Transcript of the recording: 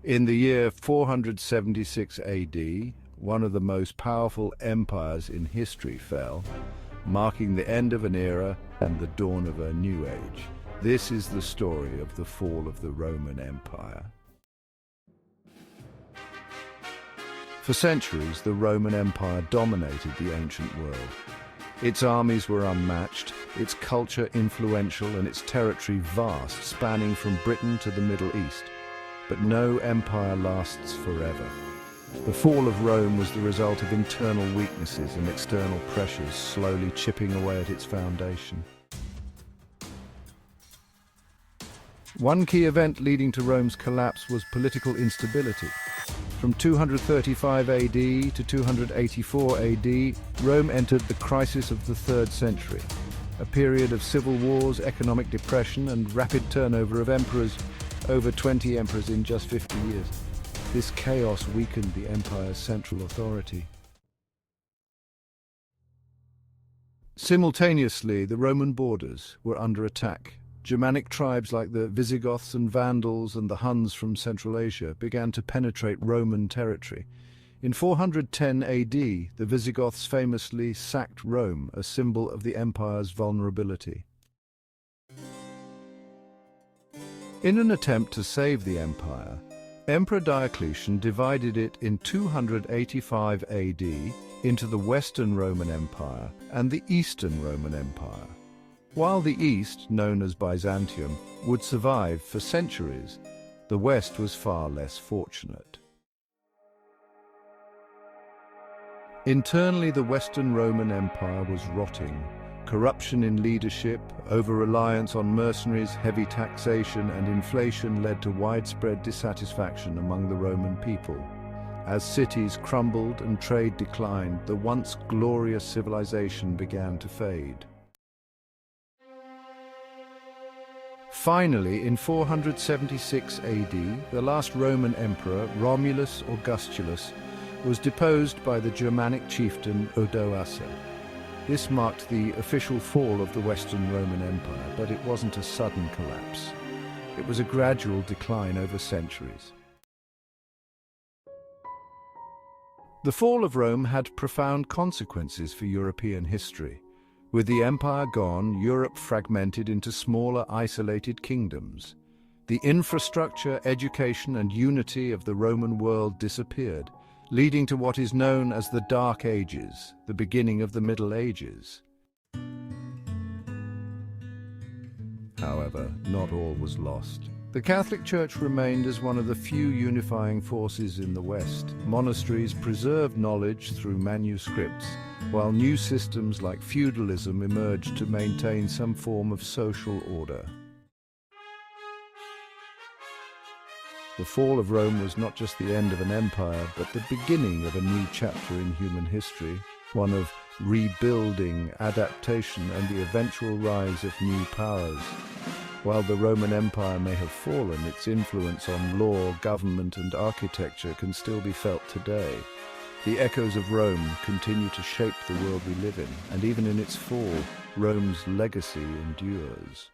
In the year 476 AD, one of the most powerful empires in history fell, marking the end of an era and the dawn of a new age. This is the story of the fall of the Roman Empire. For centuries, the Roman Empire dominated the ancient world. Its armies were unmatched, its culture influential, and its territory vast, spanning from Britain to the Middle East. But no empire lasts forever. The fall of Rome was the result of internal weaknesses and external pressures slowly chipping away at its foundation. One key event leading to Rome's collapse was political instability. From 235 AD to 284 AD, Rome entered the crisis of the 3rd century, a period of civil wars, economic depression, and rapid turnover of emperors. Over 20 emperors in just 50 years. This chaos weakened the empire's central authority. Simultaneously, the Roman borders were under attack. Germanic tribes like the Visigoths and Vandals and the Huns from Central Asia began to penetrate Roman territory. In 410 AD, the Visigoths famously sacked Rome, a symbol of the empire's vulnerability. In an attempt to save the empire, Emperor Diocletian divided it in 285 AD into the Western Roman Empire and the Eastern Roman Empire. While the East, known as Byzantium, would survive for centuries, the West was far less fortunate. Internally, the Western Roman Empire was rotting. Corruption in leadership, over-reliance on mercenaries, heavy taxation, and inflation led to widespread dissatisfaction among the Roman people. As cities crumbled and trade declined, the once glorious civilization began to fade. Finally, in 476 AD, the last Roman emperor, Romulus Augustulus, was deposed by the Germanic chieftain Odoacer. This marked the official fall of the Western Roman Empire, but it wasn't a sudden collapse. It was a gradual decline over centuries. The fall of Rome had profound consequences for European history. With the empire gone, Europe fragmented into smaller, isolated kingdoms. The infrastructure, education, and unity of the Roman world disappeared, leading to what is known as the Dark Ages, the beginning of the Middle Ages. However, not all was lost. The Catholic Church remained as one of the few unifying forces in the West. Monasteries preserved knowledge through manuscripts, while new systems like feudalism emerged to maintain some form of social order. The fall of Rome was not just the end of an empire, but the beginning of a new chapter in human history, one of rebuilding, adaptation, and the eventual rise of new powers. While the Roman Empire may have fallen, its influence on law, government, and architecture can still be felt today. The echoes of Rome continue to shape the world we live in, and even in its fall, Rome's legacy endures.